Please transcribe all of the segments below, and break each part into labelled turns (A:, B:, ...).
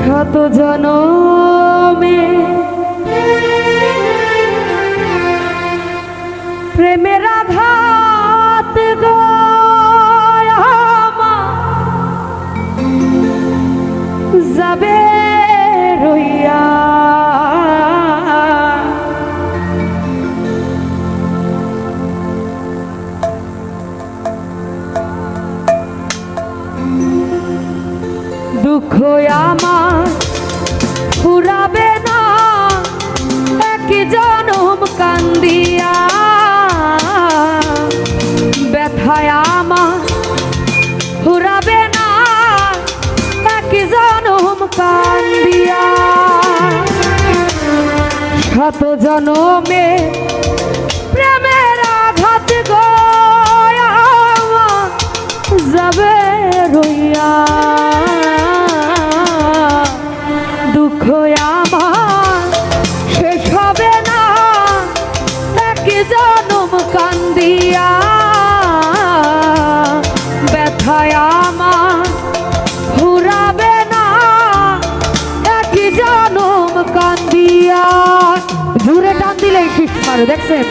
A: শত জনমে প্রেমের আঘাত গো যাবে রইয়া দুঃখ আমার ফুরাবে না এক জনম কান্দিয়া ব্যথায় আমার ফুরাবে না এক জনম কান্দিয়া শত জনমে প্রেমের আঘাত গো যাবে রইয়া দুঃখ আমার শেষ হবে না এক জনম কান্দিয়া ব্যথায় আমার ফুরাবে না এক জনম কান্দিয়া। জুড়ে টান দিলেই শিখ মারে, দেখছেন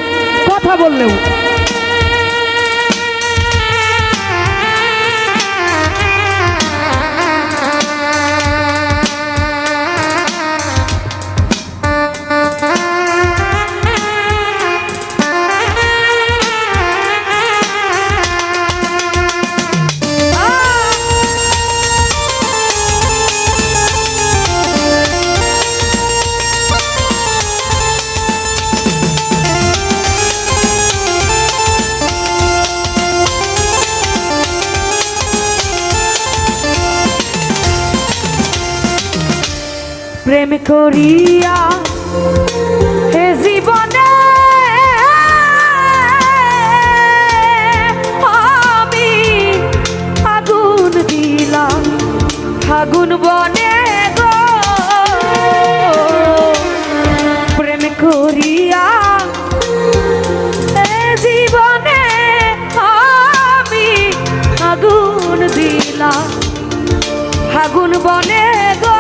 A: কথা বললেও। প্রেম করিয়া হে জীবনে আমি আগুন দিলাম আগুন বনে গো প্রেম করিয়া হে জীবনে আমি আগুন দিলাম আগুন বনে গো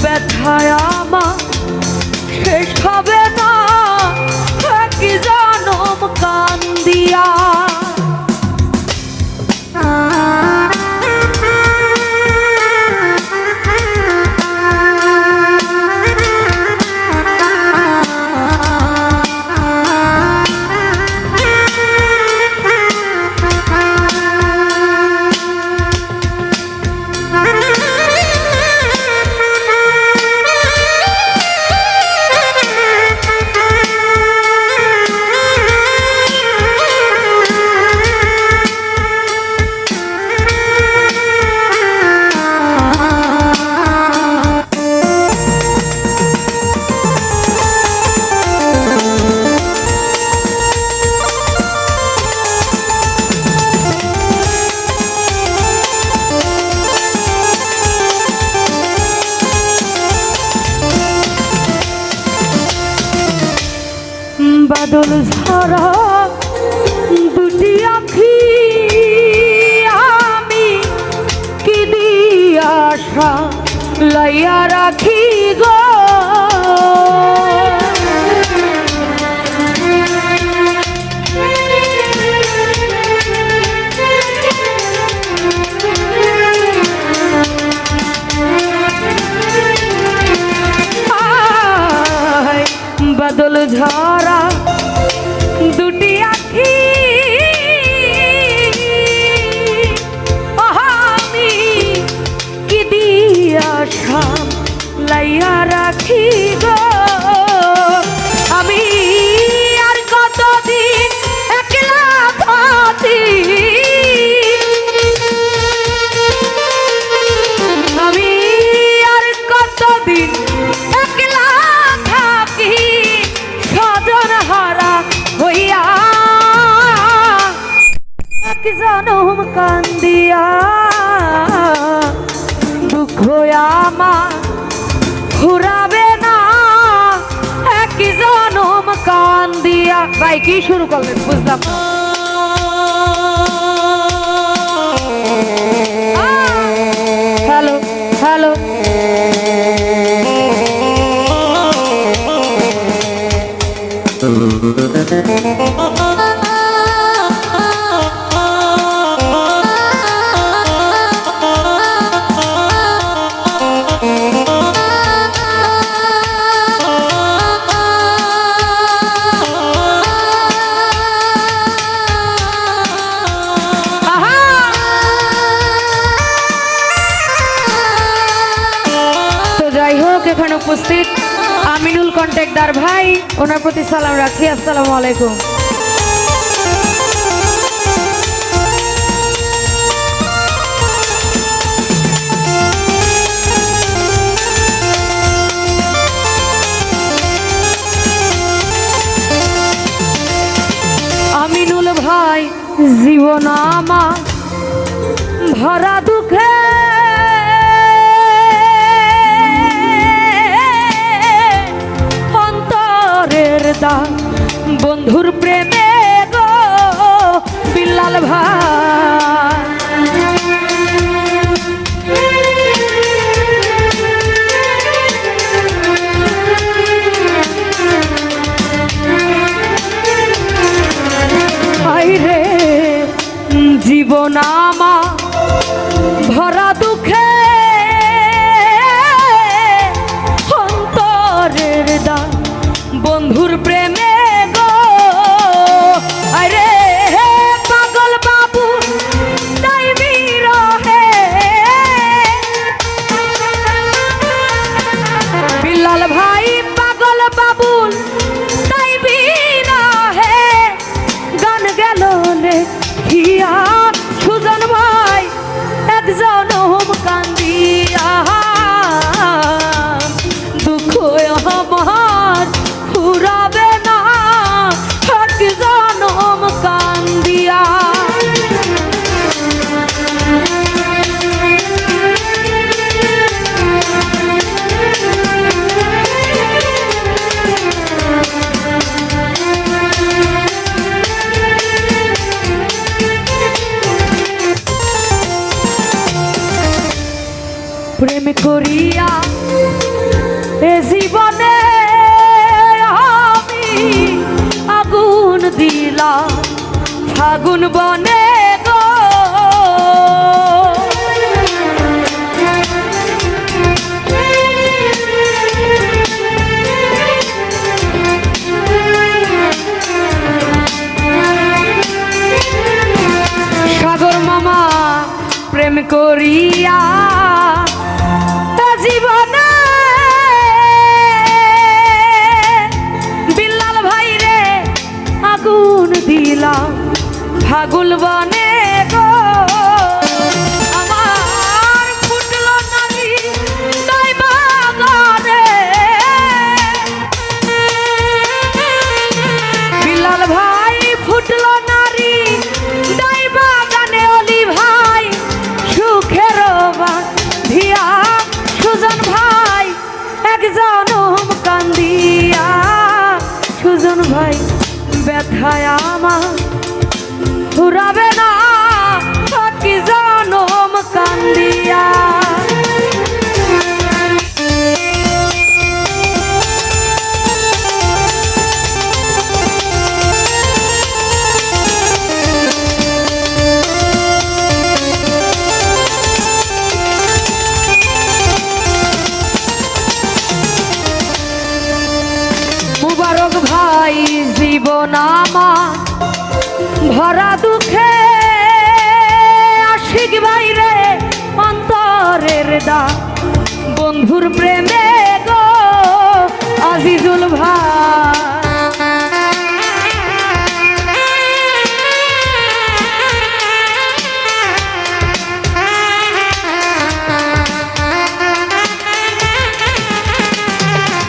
A: ব্যথায় আমার শেষ হবে না এক জনম কান্দিয়া। বাদল ঝরা দুটি আখি আমি কি দিয়া আশা লাইয়া রাখি গো বাদল ঝরা দুটি আখি আমি কি দিয়া আশা লাইয়া রাখি গো আমি আর কতদিন একলা থাকি আমি আর কতদিন একলা থাকি কান্দিয়া দুঃখ আমার ফুরাবে না একই জনম কান্দিয়া। ভাই কি শুরু করলেন বুঝলাম না। হ্যালো হ্যালো এখানে উপস্থিত আমিনুল কন্ট্রাক্টর ভাই, ওনার প্রতি সালাম রাখছি। আসসালামু আলাইকুম। আমিনুল ভাই জীবন আমার ভরা দুঃখে বন্ধুর প্রেমে গো বিল্লাল ভাই রে জীবন আমার ভরা দুঃখে অন্তরের দান বন্ধুর প্রেমে গো আরে পাগল বাবু তাই বিরহে বিল্লাল ভাই পাগল বাবুল তাই বিরহে গান গেল লেখিয়া সুজন ভাই একজন কান্দিয়া দুঃখ আমার ফুরাবে না এক জনম কান্দিয়া। প্রেম করিয়া এ জীবনে আমি আগুন দিলাম ফাগুন বনে গো সাগর মামা প্রেম করিয়া জীবনে বিল্লাল ভাই রে আগুন দিলাম ফাগুন বনে গো আমার ফুটলো নালি তাই বাগানে বিল্লাল ভাই ফুটলো নারী তাই বাগানে অলি ভাই সুখের বাঁধিয়া সুজন ভাই এক জনম কান্দিয়া সুজন ভাই ব্যথায় আমার ফুরাবে না কি জনম কান্দিয়া। মুবারক ভাই জীবন আমার ভরা দুঃখে আশিক ভাই রে অন্তরের দা বন্ধুর প্রেমে গো আজিজুল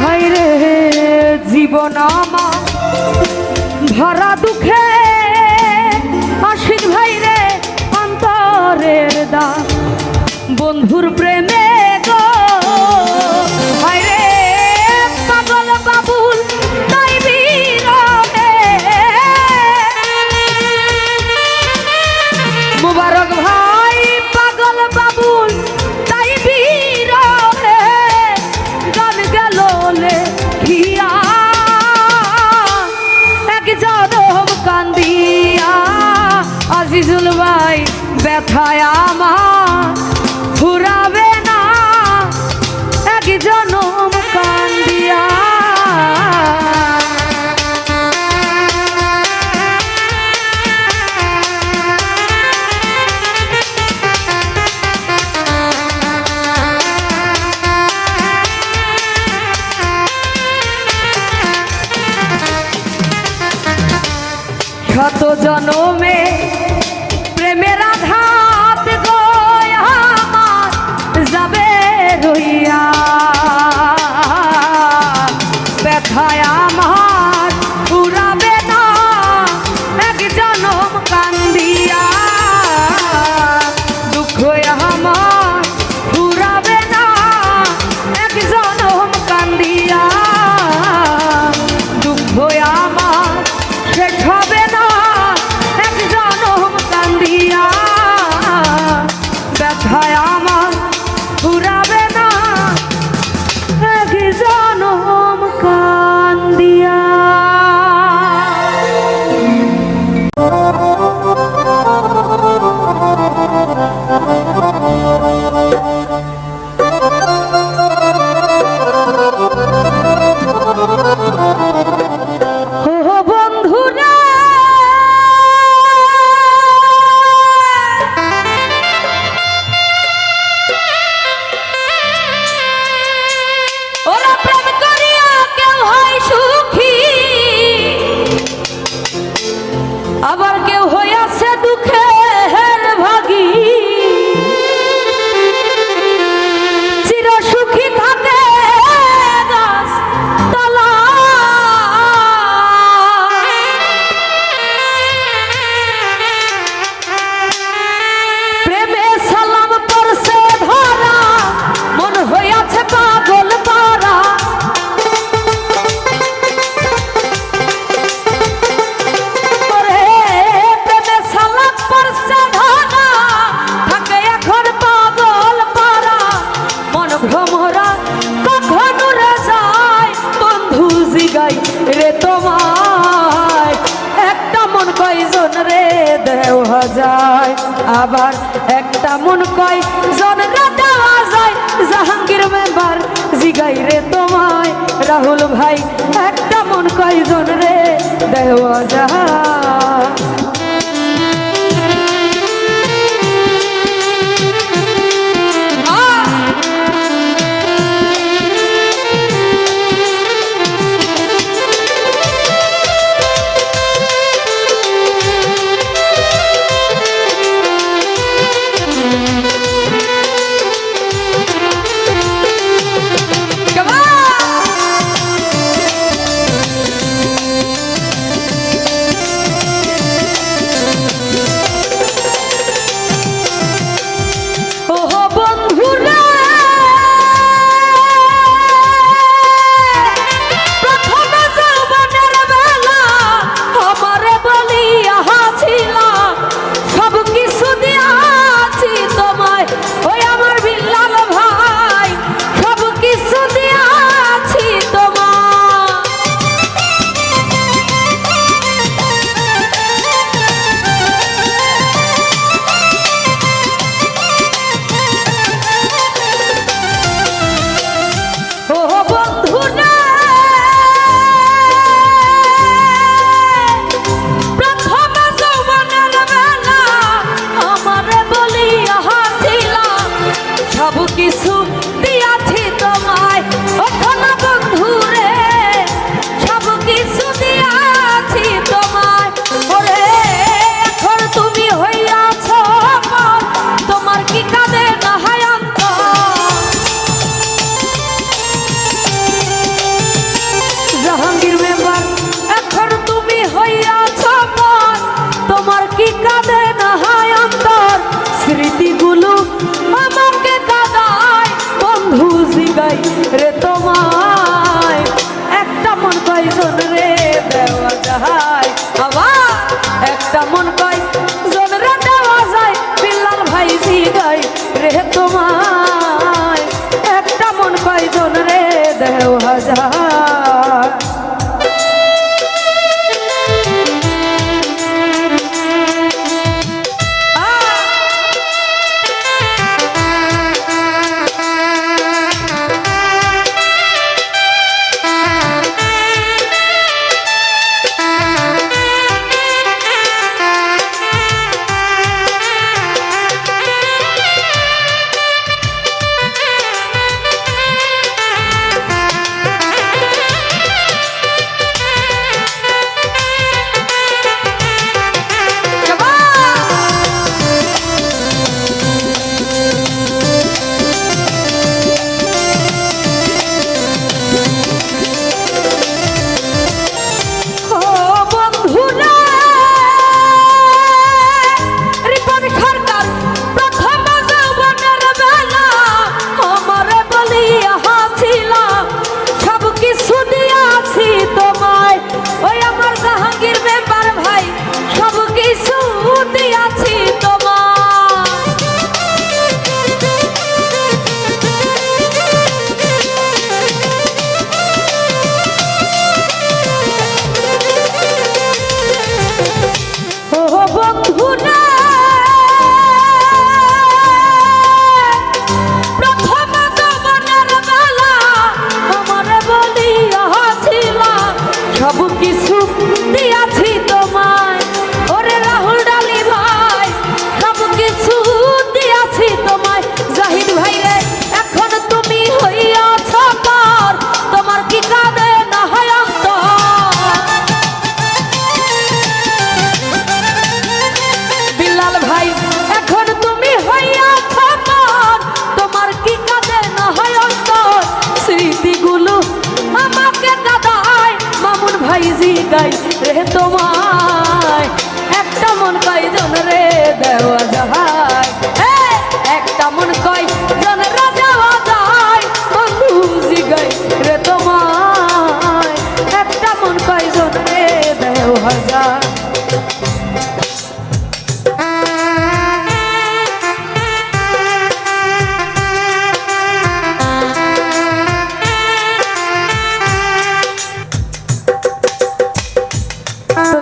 A: ভাই রে জীবন আমার ভরা দুঃখে আশিক ভাই রে অন্তর ব্যথায় আমার ফুরাবে না এক জনম কান্দিয়া। শত জনমে প্রেমের আঘাত গো আমার যাবে রইয়া, ব্যথায় আমার পুরাবে না এক জনম কান্দিয়া। দুঃখ আমার পুরাবে না এক জনম কান্দিয়া। দুঃখ আমার শেষ হবে না এক জনম কান্দিয়া। ব্যথায় আমার ফুরাবে না এক জনম কান্দিয়া। আবার কেউ হইয়াছে দুঃখের ভাগী, চির সুখী থাকে গাছ তলা। প্রেমে সালাম পরছে ধরা মন হইয়াছে পাগল পারা। ভ্রমরা কখনো রে যায় বন্ধু জিগাই রে তোমায়, একটা মন কয়জন রে দেওয়া যায়, আবার একটা মন কয়জন রে দেওয়া যায়। জাহাঙ্গীর মেম্বার জিগাই রে তোমায়, রাহুল ভাই একটা মন কয়জন রে দেওয়া যায়। জিগাই রে তোমায় একটা মন কয়জন রে দেওয়া যায় একটা মন কয়জন রে দেওয়া যায় বন্ধু জিগাই রে তোমায় একটা মন কয়জন রে দেওয়া যায়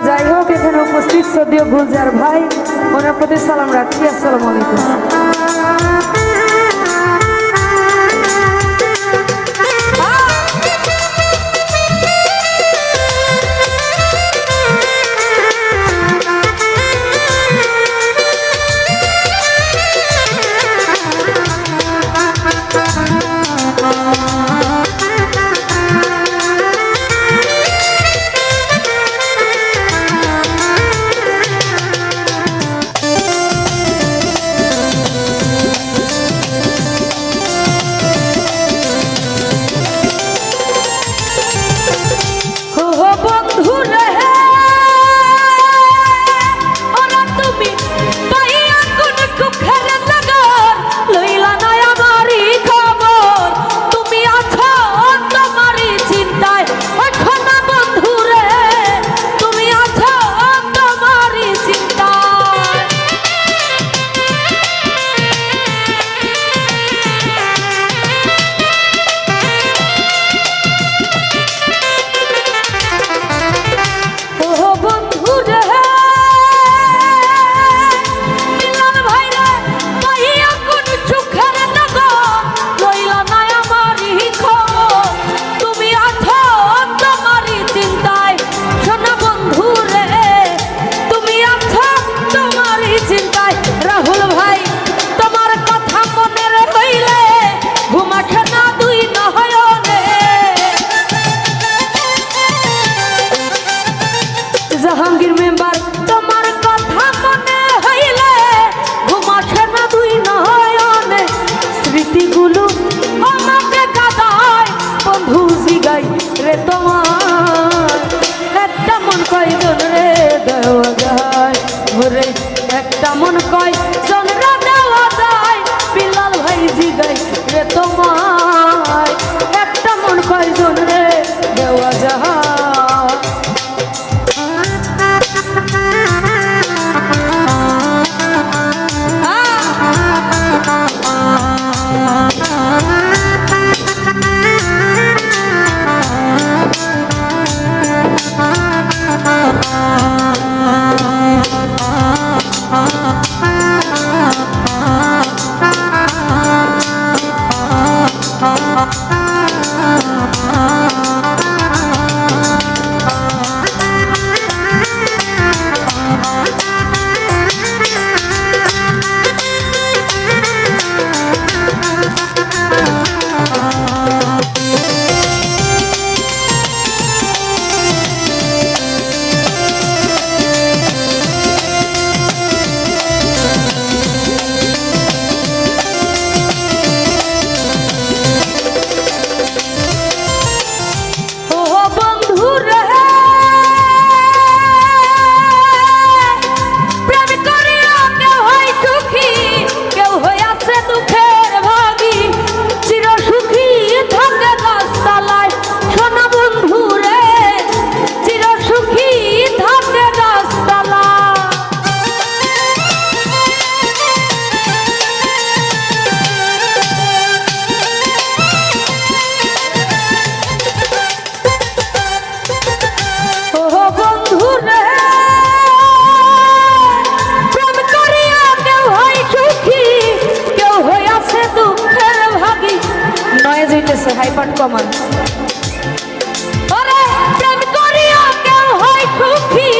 A: যাই হোক এখানে উপস্থিত সদীয় গুলজার ভাই ওনার প্রতি সালাম রাখছি আসসালামু আলাইকুম জাহাঙ্গীর মেম্বার তোমার কথা মনে হইলে ঘুমাসে না দুই নয়নে স্মৃতিগুলো আমাকে কাঁদায় বন্ধু জিগাই রে তোমার একটা মন কয়জন রে দেওয়া যায় ওরে একটা মন কয়জন রে দেওয়া যায় বিলাল ভাই জিগাই রে তোমার একটা মন কয়জন রে দেওয়া যায় হাইপার কমান ওরে প্রেম করিয়া কেউ হয় সুখী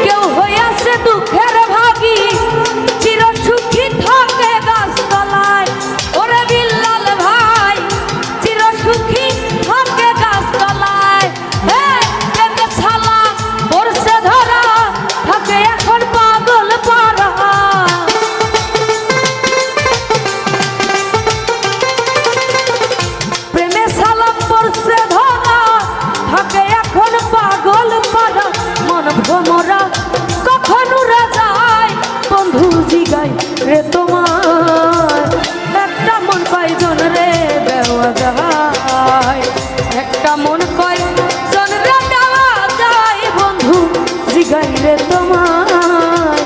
A: কেউ হইয়াছে দুঃখের ভাগী চির সুখী থাকে গাছতলায় ওরে বিল্লাল ভাই চির সুখী থাকে গাছতলায় প্রেমে ছালা পড়ছে ধরা থাকে এখন পাগল পারা প্রেমে সালাম পড়ছে এখন পাগল পারা মন ভ্রমরা কখন উড়ে যায় বন্ধু জিগাই রে তোমার একটা মন কয়জন রে দেওয়া যায় একটা মন কয়জন রে দেওয়া যায় বন্ধু জিগাই রে তোমার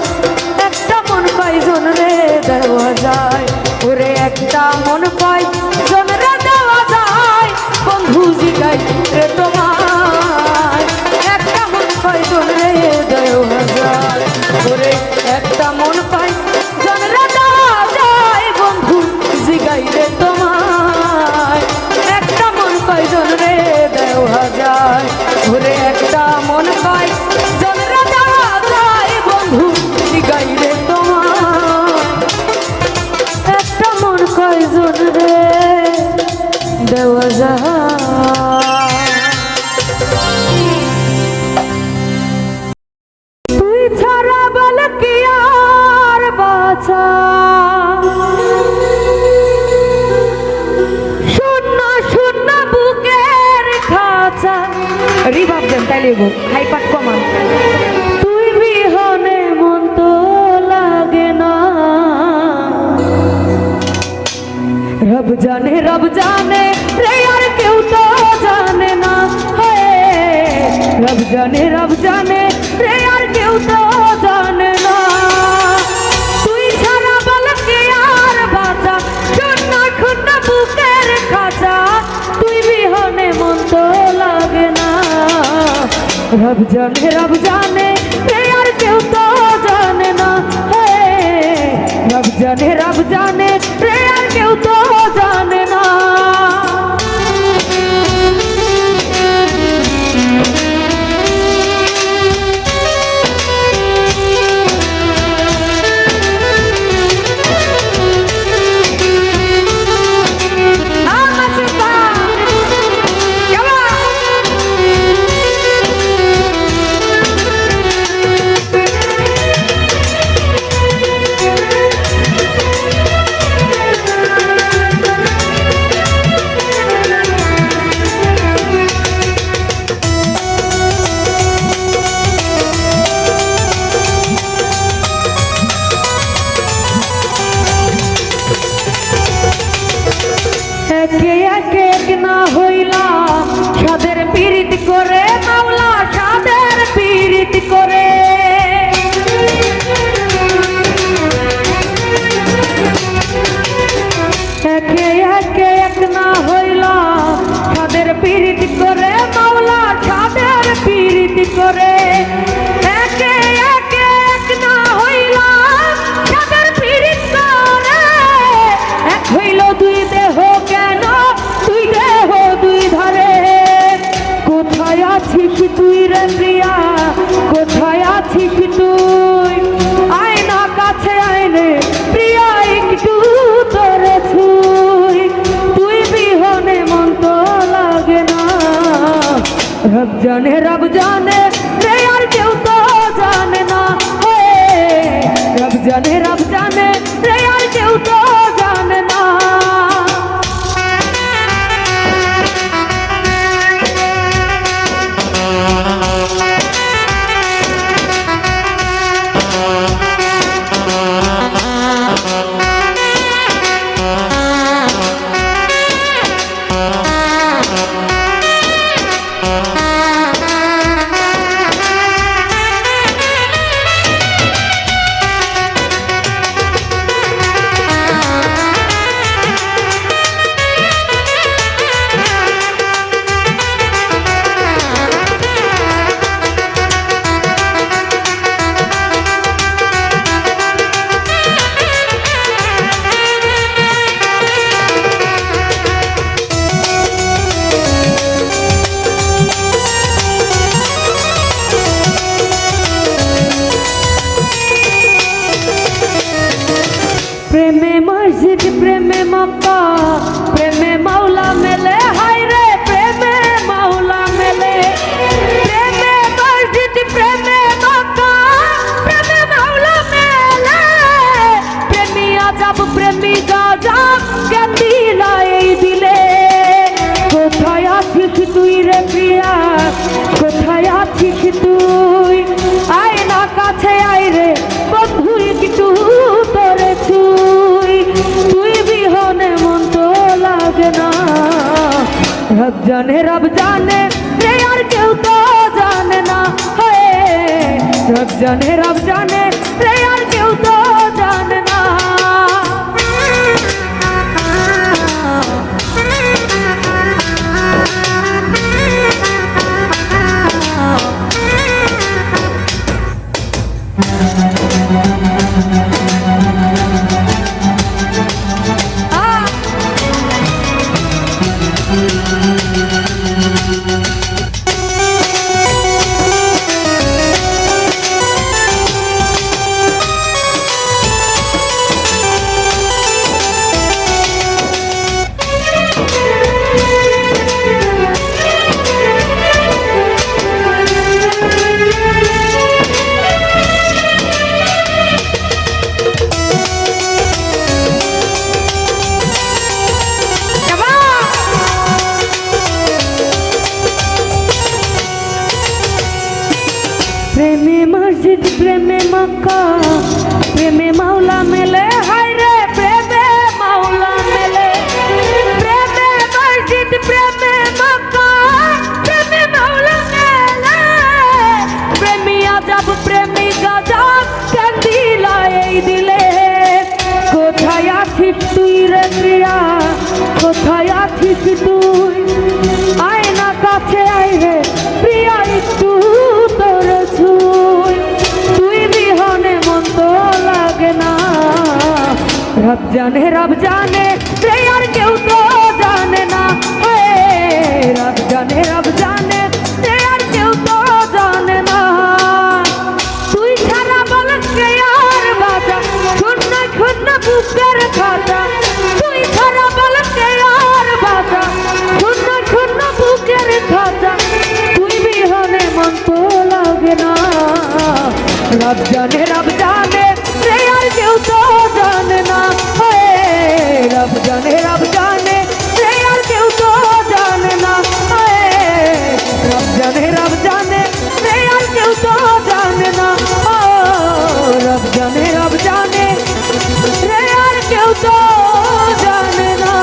A: একটা মন কয়জন রে দেওয়া যায় ওরে একটা মন কয়জন রে দেওয়া যায় বন্ধু জিগাই রে তোমার একটা মন কয়জন রে দেওয়া যায় ওরে একটা মন কয়জন রে দেওয়া যায় বন্ধু জিগাই রে তোমার একটা মন কয়জন রে দেওয়া যায় ওরে একটা মন কয়জন রে দেওয়া যায় বন্ধু জিগাই রে তোমার একটা মন কয়জন রে দেওয়া যায় তুই ছাড়া বল কি আর বাঁচা শূন্য শূন্য বুকের খাঁচা রিভাব দেন তাইলে হাই পাট কমান তুই বিহনে মন তো লাগে না রব জানে রে আর কেউ তো জানে না রব জানে রে আর কেউ তো জানে না তুই ছাড়া বল কে আর বাঁচা শূন্য শূন্য বুকের খাঁচা তুই বিহনে মন তো লাগে না রব জানে রে আর কেউ তো জানে না রব জানে রে আর কেউ তো জানে না একে একে এক না হইলাম সাদের পীড়িত করে মাওলা সাদের পীড়িত করে একে একে এক না হইলাম সাদের পীড়িত করে মাওলা সাদের পীড়িত করে একে একে এক না হইলাম সাদের পীড়িত করে এক হইল দুই দেহ কেন তুই দেহ দুই ধারে কোথায় আছিস তুই রে প্রিয়া কোথায় আছিস তুই আয় না কাছে আইনে প্রিয়া একটু তোরে ছুই তুই বিহনে মন তো লাগে না রব জানে রে আর কেউ তো জানে না রব জানে রে আর কেউ তো জানে না তুই আয় না কাছে আয় রে বন্ধু একটু তোরে তুই তুই বিহনে মন তো লাগে না রব জানে রে আর কেউ তো জানে না রব জানে রে আর কেউ তো জানে না প্রেমে মসজিদ প্রেমে মক্কা প্রেমে মাওলা মেলে হায় রে প্রেমে মাওলা মেলে প্রেমে মসজিদ প্রেমে মক্কা প্রেমে মাওলা মেলে প্রেমী আজাব প্রেমী গাজাব কান্দিলা এই দিলে কোথায় আছিস তুই রে প্রিয়া কোথায় আছিস তুই আয় না কাছে আয় রে প্রিয়া একটু তোর তুই বিহনে মন তো লাগে না রব জানে রে আর কেউ তো জানে না রব জানে রে আর কেউ তো জানে না তুই ছাড়া বল কে আর বাজা শূন্য শূন্য বুকের খাতা তুই ছাড়া বল কে আর বাজা শূন্য শূন্য বুকের খাতা তুই বিহনে মন তো লাগে না রব জানে রে আর কেউ তো জানে না রব জানে রে আর কেউ তো জানে না রব জানে রে আর কেউ তো জানে না রব জানে রে আর কেউ তো জানে না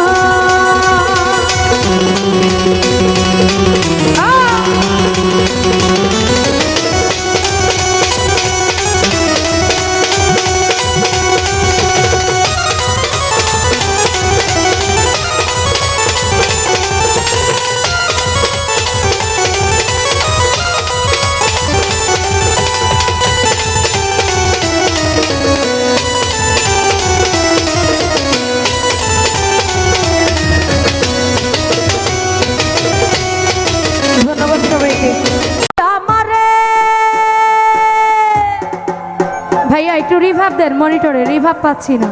A: ভাইয়া একটু রিভাব দেন মনিটরে রিভাব পাচ্ছি না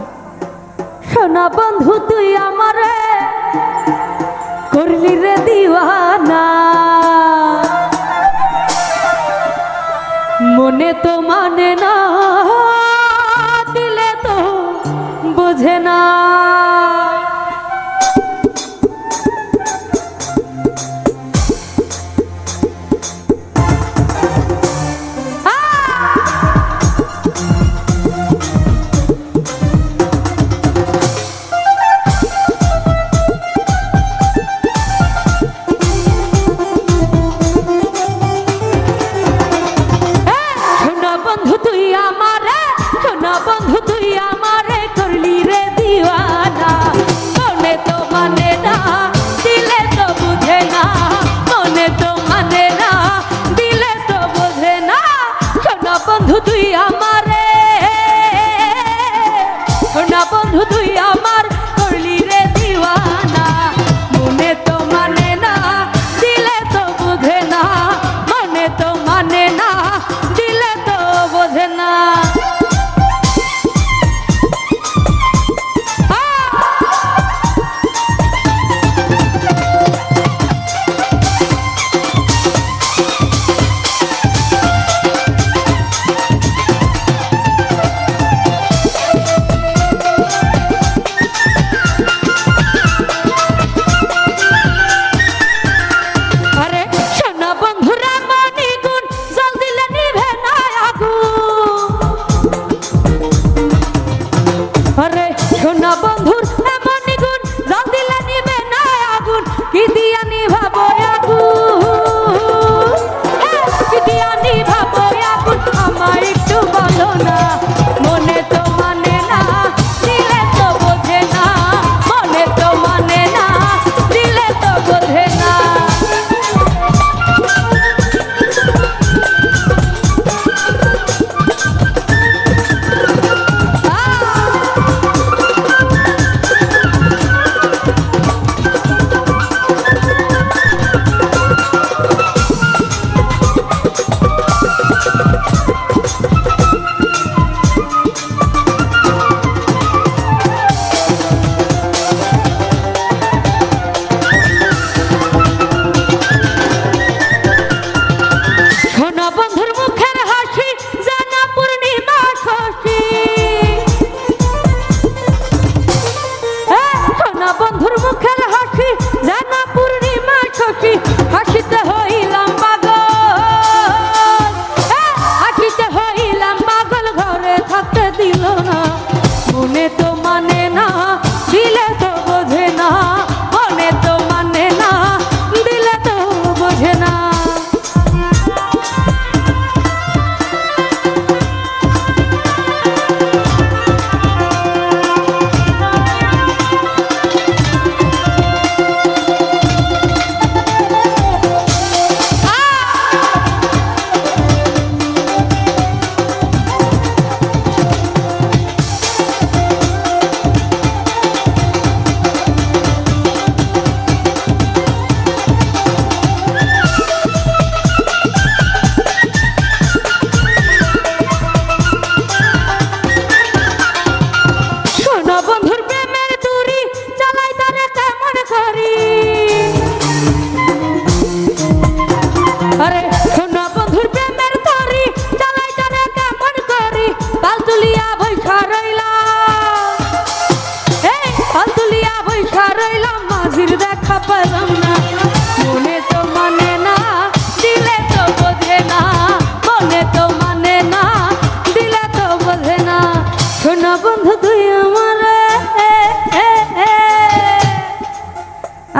A: সোনা বন্ধু তুই আমারে করলি রে দিওয়ানা মনে তো মানে না দিলে তো বোঝে না বন্ধু তুই আমার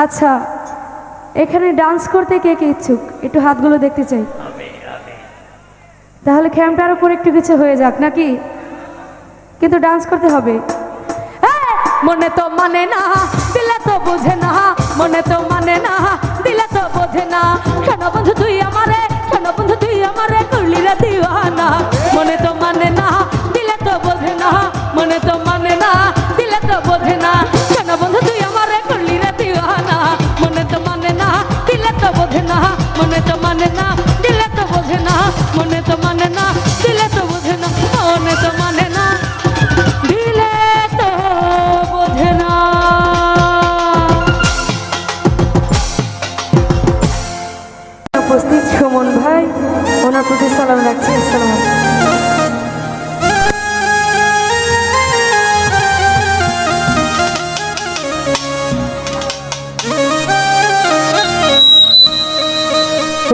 A: আচ্ছা, এখানে ডান্স করতে কে কে ইচ্ছুক? একটু হাতগুলো দেখতে চাই। তাহলে ক্যাম্পটার উপর একটু কিছু হয়ে যাক নাকি, কিন্তু ডান্স করতে হবে। মনে তো মানে না, দিলে তো বোঝে না, মনে তো মানে না, দিলে তো বোঝে না। কেন বন্ধু তুই আমারে, কেন বন্ধু তুই আমারে করলি রে দিওয়ানা। মনে তো মানে না, দিলে তো বোঝে না, মনে তো মানে না, দিলে তো বোঝে না। কেন বন্ধু তুই আমারে করলি রে দিওয়ানা। মনে তো মানে না, দিলে তো বোঝে না, মনে তো মানে না, দিলে তো বোঝে না, মনে তো মানে না, দিলে তো বোঝে না, মনে তো মানে না, দিলে তো বোঝে না। উপস্থিত সুমন ভাই, ওনার প্রতি সালাম রাখছি। আসসালাম।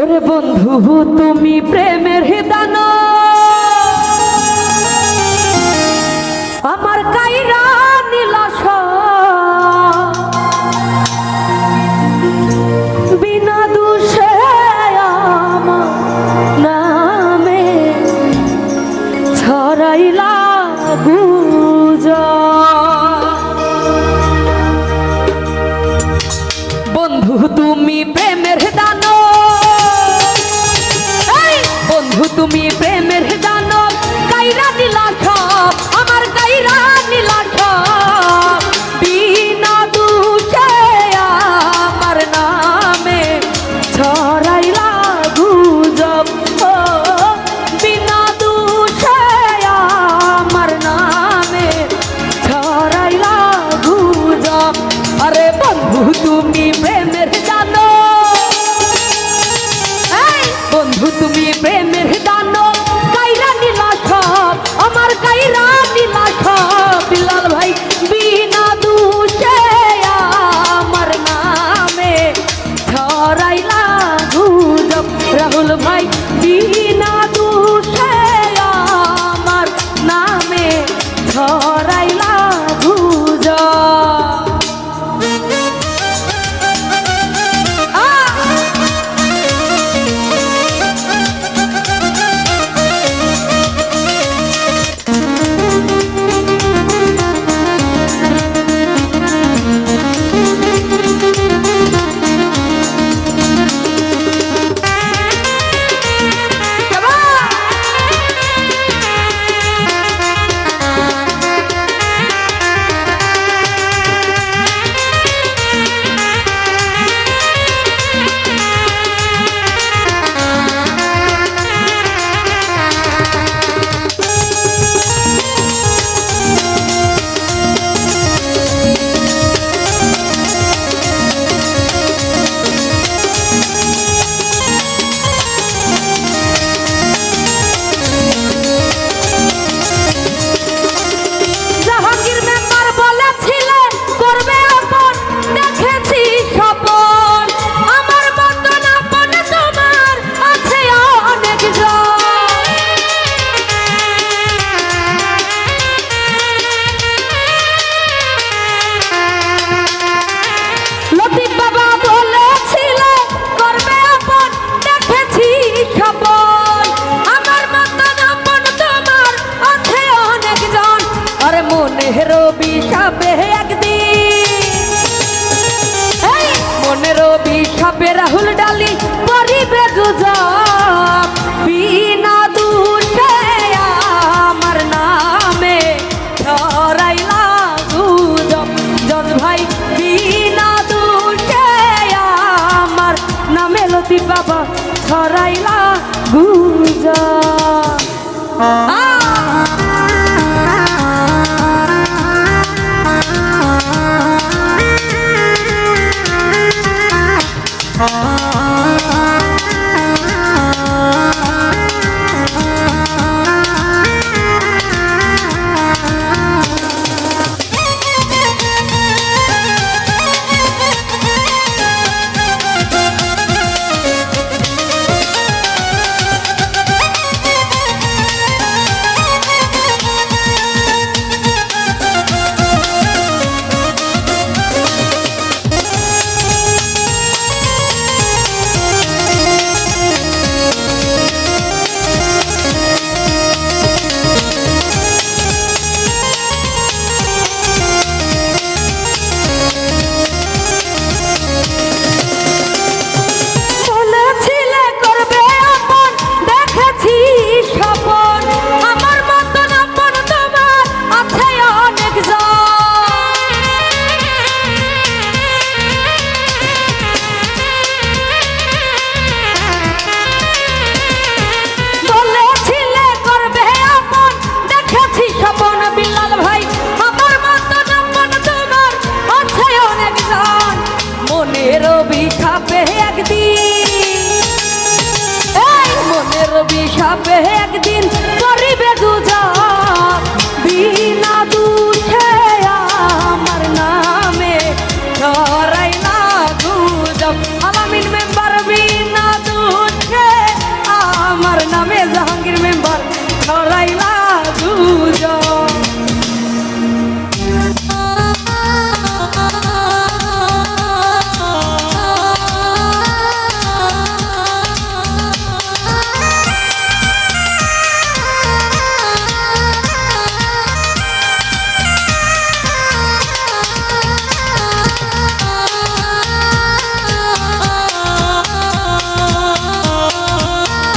A: ওরে বন্ধু তুমি প্রেমের দানা, আমার কাইরা নীলাশ, বিনা দোষে আমার নামে ছড়াইলা গুজব। বন্ধু তুমি প্রেমের দানো, বন্ধু তুমি প্রেমের দানো, কাইরা নীলাশ, আমার কাইরা নীলাশ, বিনা দোষে আমার নামে ছড়াইলা গুজব। ও বিনা দোষে আমার নামে ছড়াইলা গুজব। আরে বন্ধু তুমি প্রেমের জানো, বন্ধু তুমি প্রেমের দানো, কাইরা নীলাশ, আমার কাইরা নীলাশ। বিলাল ভাই বিনা দোষে আমার নামে ছড়াইলা গুজব। রাহুল ভাই বিনা দোষে আমার নামে ছড়াইলা গুজব। সাপে একদিন করিবে দুজক বিনা দুঃখে আমার নামে ছড়াইলা গুজব